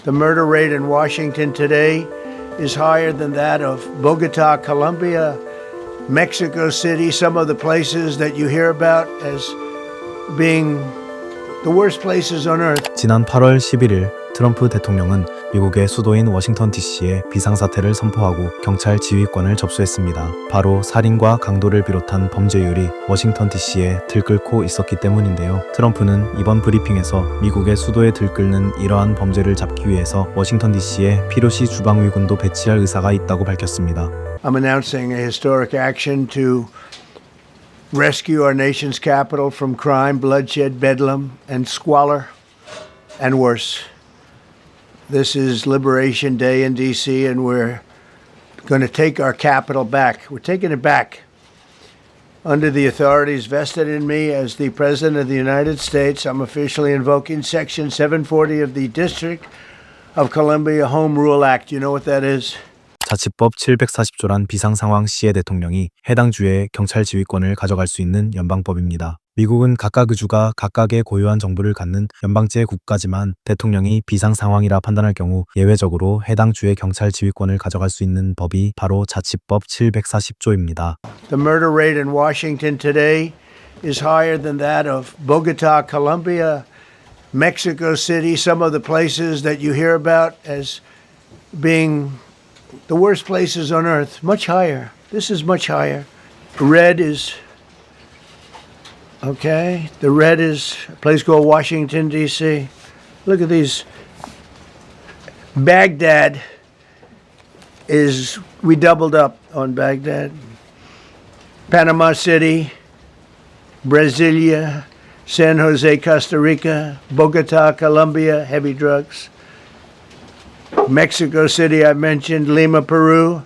The murder rate in Washington today is higher than that of Bogota, Colombia, Mexico City, some of the places that you hear about as being the worst places on earth. 지난 8월 11일 트럼프 대통령은 미국의 수도인 워싱턴 DC에 비상사태를 선포하고 경찰 지휘권을 접수했습니다. 바로 살인과 강도를 비롯한 범죄율이 워싱턴 DC에 들끓고 있었기 때문인데요. 트럼프는 이번 브리핑에서 미국의 수도에 들끓는 이러한 범죄를 잡기 위해서 워싱턴 DC에 필요시 주방위군도 배치할 의사가 있다고 밝혔습니다. I'm announcing a historic action to rescue our nation's capital from crime, bloodshed, bedlam, and squalor, and worse. This is Liberation Day in D.C., and we're going to take our capital back. We're taking it back. Under the authorities vested in me as the President of the United States, I'm officially invoking Section 740 of the District of Columbia Home Rule Act. You know what that is? 자치법 740조란 비상상황 시의 대통령이 해당 주의 경찰 지휘권을 가져갈 수 있는 연방법입니다. 미국은 각각의 주가 각각의 고유한 정부를 갖는 연방제 국가지만 대통령이 비상상황이라 판단할 경우 예외적으로 해당 주의 경찰 지휘권을 가져갈 수 있는 법이 바로 자치법 740조입니다. The murder rate in Washington today is higher than that of Bogota, Colombia, Mexico City, some of the places that you hear about as being the worst places on earth, much higher. This is much higher. Red is, okay, the red is a place called Washington, D.C. Look at these. Baghdad is, we doubled up on Baghdad. Panama City, Brasilia, San Jose, Costa Rica, Bogota, Colombia, heavy drugs. Mexico City, I mentioned, Lima, Peru,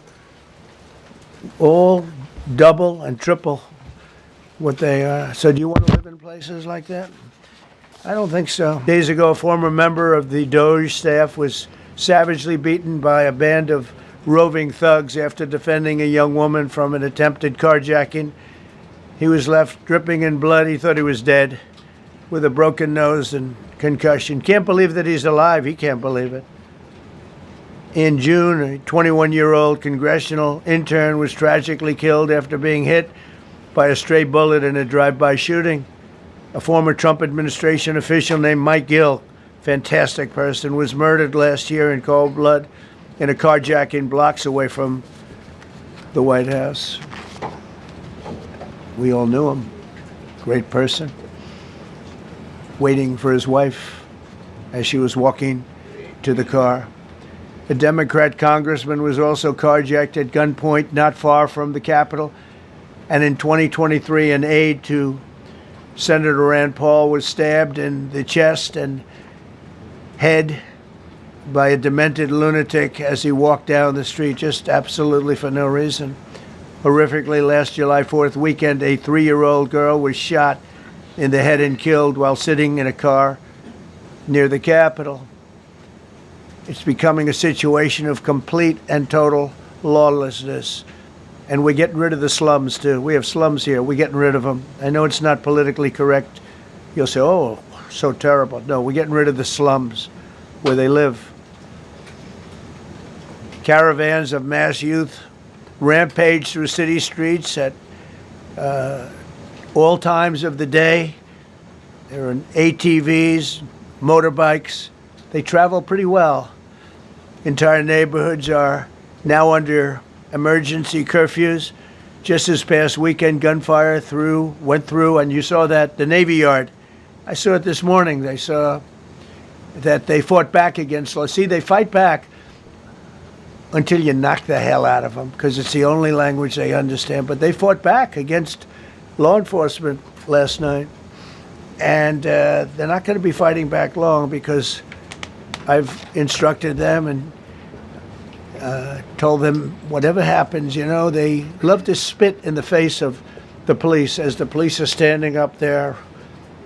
all double and triple what they are. So do you want to live in places like that? I don't think so. Days ago, a former member of the Doge staff was savagely beaten by a band of roving thugs after defending a young woman from an attempted carjacking. He was left dripping in blood. He thought he was dead with a broken nose and concussion. Can't believe that he's alive. He can't believe it. In June, a 21-year-old congressional intern was tragically killed after being hit by a stray bullet in a drive-by shooting. A former Trump administration official named Mike Gill, fantastic person, was murdered last year in cold blood in a carjacking blocks away from the White House. We all knew him. Great person. Waiting for his wife as she was walking to the car. A Democrat congressman was also carjacked at gunpoint not far from the Capitol. And in 2023, an aide to Senator Rand Paul was stabbed in the chest and head by a demented lunatic as he walked down the street, just absolutely for no reason. Horrifically, last July 4th weekend, a 3-year-old girl was shot in the head and killed while sitting in a car near the Capitol. It's becoming a situation of complete and total lawlessness. And we're getting rid of the slums, too. We have slums here. We're getting rid of them. I know it's not politically correct. You'll say, oh, so terrible. No, we're getting rid of the slums where they live. Caravans of mass youth rampage through city streets at all times of the day. There are ATVs, motorbikes. They travel pretty well. Entire neighborhoods are now under emergency curfews. Just this past weekend, gunfire went through, and you saw that, the Navy Yard. I saw it this morning. They saw that they fought back against law. See, they fight back until you knock the hell out of them, because it's the only language they understand. But they fought back against law enforcement last night. And they're not going to be fighting back long, because I've instructed them and told them whatever happens, you know, they love to spit in the face of the police as the police are standing up there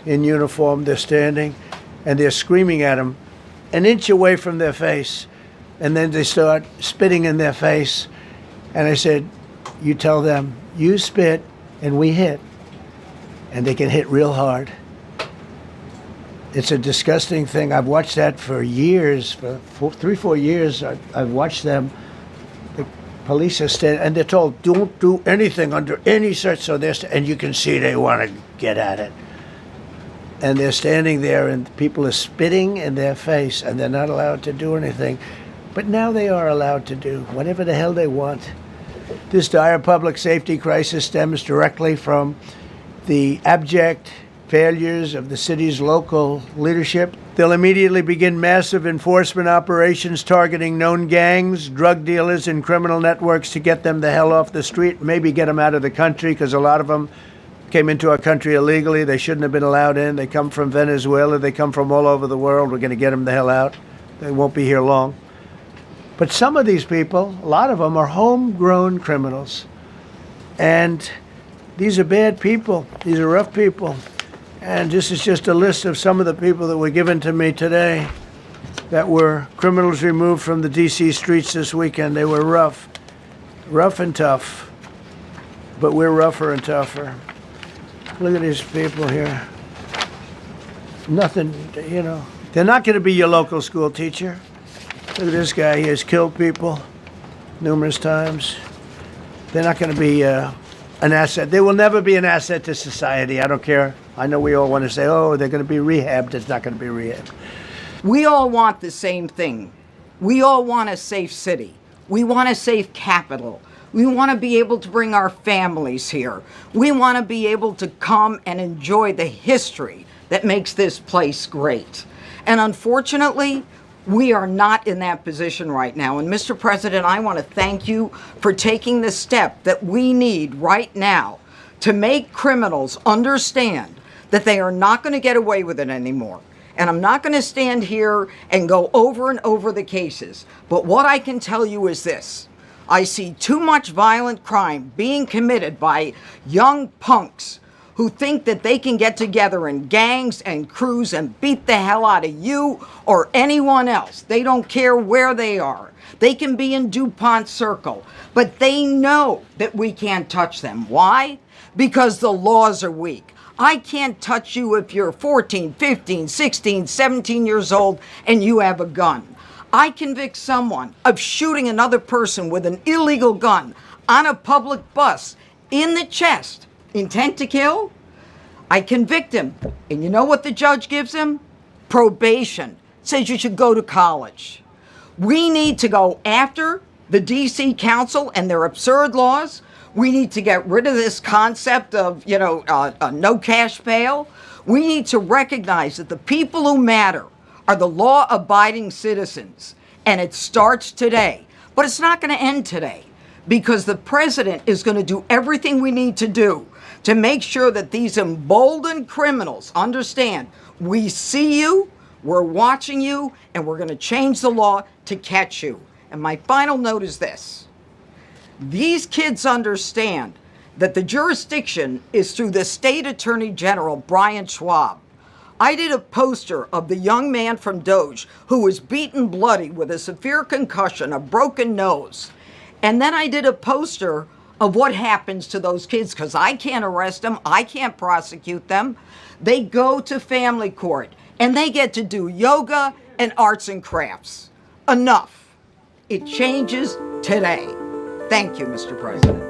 in uniform. They're standing and they're screaming at them an inch away from their face. And then they start spitting in their face. And I said, you tell them, you spit and we hit. And they can hit real hard. It's a disgusting thing. I've watched that for years, for 4 years. I've watched them. The police are standing, and they're told, don't do anything under any such, so and you can see they want to get at it. And they're standing there, and people are spitting in their face, and they're not allowed to do anything. But now they are allowed to do whatever the hell they want. This dire public safety crisis stems directly from the abject failures of the city's local leadership. They'll immediately begin massive enforcement operations targeting known gangs, drug dealers, and criminal networks to get them the hell off the street, maybe get them out of the country, because a lot of them came into our country illegally. They shouldn't have been allowed in. They come from Venezuela. They come from all over the world. We're going to get them the hell out. They won't be here long. But some of these people, a lot of them, are homegrown criminals. And these are bad people. These are rough people. And this is just a list of some of the people that were given to me today that were criminals removed from the D.C. streets this weekend. They were rough and tough. But we're rougher and tougher. Look at these people here. Nothing, you know. They're not going to be your local school teacher. Look at this guy. He has killed people numerous times. They're not going to be an asset. They will never be an asset to society. I don't care. I know we all want to say, oh, they're going to be rehabbed. It's not going to be rehabbed. We all want the same thing. We all want a safe city. We want a safe capital. We want to be able to bring our families here. We want to be able to come and enjoy the history that makes this place great. And unfortunately, we are not in that position right now. And Mr. President, I want to thank you for taking the step that we need right now to make criminals understand that they are not going to get away with it anymore. And I'm not going to stand here and go over and over the cases. But what I can tell you is this. I see too much violent crime being committed by young punks who think that they can get together in gangs and crews and beat the hell out of you or anyone else. They don't care where they are. They can be in DuPont Circle, but they know that we can't touch them. Why? Because the laws are weak. I can't touch you if you're 14, 15, 16, 17 years old and you have a gun. I convict someone of shooting another person with an illegal gun on a public bus in the chest, intent to kill. I convict him. And you know what the judge gives him? Probation. Says you should go to college. We need to go after the D.C. Council and their absurd laws. We need to get rid of this concept of, no cash bail. We need to recognize that the people who matter are the law-abiding citizens. And it starts today. But it's not going to end today, because the president is going to do everything we need to do to make sure that these emboldened criminals understand we see you, we're watching you, and we're going to change the law to catch you. And my final note is this. These kids understand that the jurisdiction is through the state attorney general, Brian Schwab. I did a poster of the young man from Doge who was beaten bloody with a severe concussion, a broken nose. And then I did a poster of what happens to those kids, because I can't arrest them, I can't prosecute them. They go to family court and they get to do yoga and arts and crafts. Enough. It changes today. Thank you, Mr. President.